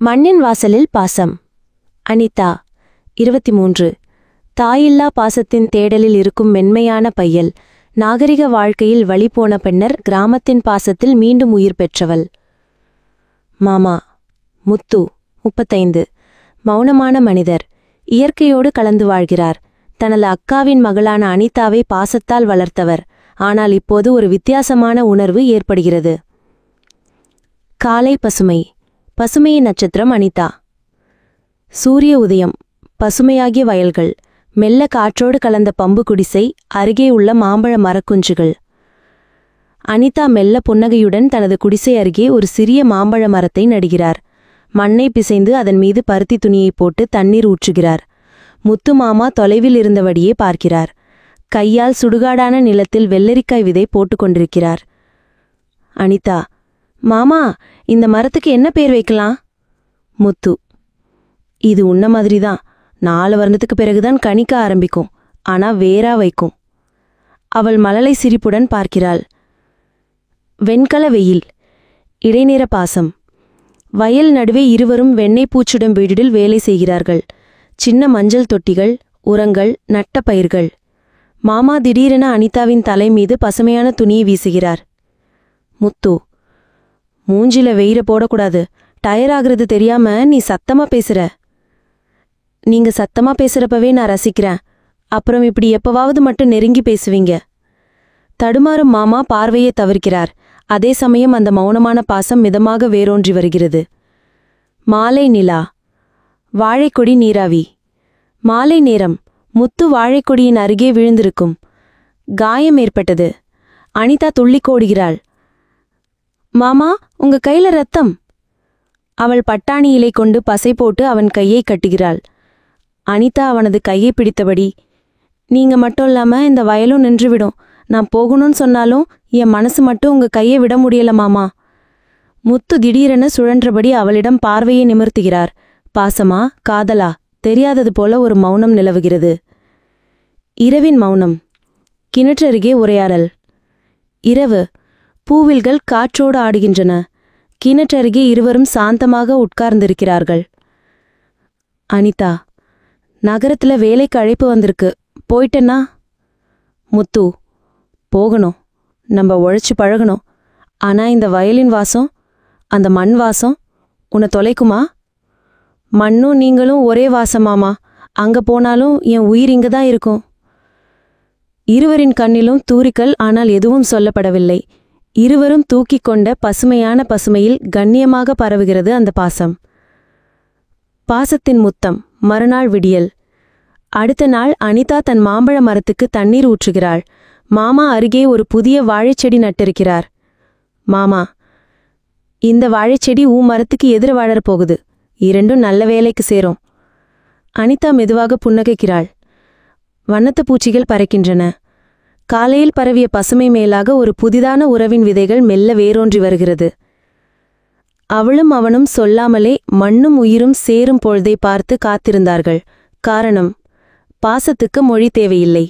மண்ணின் வாசலில் பாசம். அனிதா 23. தாயில்லா பாசத்தின் தேடலில் இருக்கும் மென்மையான பையல். நாகரிக வாழ்க்கையில் வழிபோன பின்னர் கிராமத்தின் பாசத்தில் மீண்டும் உயிர் பெற்றவள். மாமா முத்து 35. மௌனமான மனிதர். இயற்கையோடு கலந்து வாழ்கிறார். தனது அக்காவின் மகளான அனிதாவை பாசத்தால் வளர்த்தவர். ஆனால் இப்போது ஒரு வித்தியாசமான உணர்வு ஏற்படுகிறது. காலை பசுமை. பசுமையின் நட்சத்திரம் அனிதா. சூரிய உதயம். பசுமையாகிய வயல்கள். மெல்ல காற்றோடு கலந்த பம்பு குடிசை. அருகே உள்ள மாம்பழ மரக்குஞ்சுகள். அனிதா மெல்ல புன்னகையுடன் தனது குடிசை அருகே ஒரு சிறிய மாம்பழ மரத்தை நடுகிறார். மண்ணை பிசைந்து அதன் மீது பருத்தி துணியை போட்டு தண்ணீர் ஊற்றுகிறார். முத்து மாமா தொலைவில் இருந்தபடியே பார்க்கிறார். கையால் சுடுகாடான நிலத்தில் வெள்ளரிக்காய் விதை போட்டுக்கொண்டிருக்கிறார். அனிதா: மாமா, இந்த மரத்துக்கு என்ன பேர் வைக்கலாம்? முத்து: இது உன்ன மாதிரிதான். 4 வருடத்துக்கு பிறகுதான் கனிக்க ஆரம்பிக்கும். ஆனா வேறா வைக்கும். அவள் மழலை சிரிப்புடன் பார்க்கிறாள். வெண்கல வெயில். இடைநிற பாசம். வயல் நடுவே இருவரும் வெண்ணெய் பூச்சுடன் வீடில் வேலை செய்கிறார்கள். சின்ன மஞ்சள் தொட்டிகள், உரங்கள், நட்ட பயிர்கள். மாமா திடீரென அனிதாவின் தலை மீது பசுமையான துணியை வீசுகிறார். முத்து: மூஞ்சில வெயிர போடக்கூடாது. டயர் ஆகுறது தெரியாம நீ சத்தமா பேசுற. நீங்க சத்தமா பேசுறப்பவே நான் ரசிக்கிறேன். அப்புறம் இப்படி எப்பவாவது மட்டும் நெருங்கி பேசுவீங்க. தடுமாறும் மாமா பார்வையை தவிர்க்கிறார். அதே சமயம் அந்த மௌனமான பாசம் மிதமாக வேரோன்றி வருகிறது. மாலை நிலா. வாழைக்கொடி நீராவி. மாலை நேரம். முத்து வாழைக்கொடியின் அருகே விழுந்திருக்கும். காயம் ஏற்பட்டது. அனிதா துள்ளிக்கோடுகிறாள். மாமா, உங்க கையில ரத்தம். அவள் பட்டாணி இலை கொண்டு பசை போட்டு அவன் கையை கட்டுகிறாள். அனிதா அவனது கையை பிடித்தபடி: நீங்க மட்டும் இல்லாம இந்த வயலும் நின்றுவிடும். நான் போகணும்னு சொன்னாலும் என் மனசு மட்டும் உங்க கையை விட முடியல மாமா. முத்து திடீரென சுழன்றபடி அவளிடம் பார்வையை நிமிர்த்துகிறார். பாசமா, காதலா தெரியாதது போல ஒரு மௌனம் நிலவுகிறது. இரவின் மௌனம். கிணற்றருகே உரையாடல். இரவு. பூவில்கள் காற்றோடு ஆடுகின்றன. கிணற்றருகே இருவரும் சாந்தமாக உட்கார்ந்திருக்கிறார்கள். அனிதா: நகரத்துல வேலைக்கு அழைப்பு வந்திருக்கு. போயிட்டேன்னா? முத்து: போகணும். நம்ம உழைச்சு பழகணும். ஆனா இந்த வயலின் வாசம், அந்த மண் வாசம் உன்னை தொலைக்குமா? மண்ணும் நீங்களும் ஒரே வாசமாமா. அங்க போனாலும் என் உயிர் இங்கதான் இருக்கும். இருவரின் கண்ணிலும் தூரிக்கல். ஆனால் எதுவும் சொல்லப்படவில்லை. இருவரும் தூக்கிக் கொண்ட பசுமையான பசுமையில் கண்ணியமாக பரவுகிறது அந்த பாசம். பாசத்தின் முத்தம். மறுநாள் விடியல். அடுத்த நாள் அனிதா தன் மாம்பழ மரத்துக்கு தண்ணீர் ஊற்றுகிறாள். மாமா அருகே ஒரு புதிய வாழைச்செடி நட்டிருக்கிறார். மாமா: இந்த வாழைச்செடி மரத்துக்கு எதிர வாழறப்போகுது. இரண்டும் நல்ல வேலைக்கு சேரும். அனிதா மெதுவாக புன்னகைக்கிறாள். வண்ணத்து பூச்சிகள் பறக்கின்றன. காலையில் பரவிய பசுமை மேலாக ஒரு புதிதான உறவின் விதைகள் மெல்ல வேரோன்றி வருகிறது. அவளும் அவனும் சொல்லாமலே மண்ணும் உயிரும் சேரும் பொழுதை பார்த்து காத்திருந்தார்கள். காரணம், பாசத்துக்கு மொழி தேவையில்லை.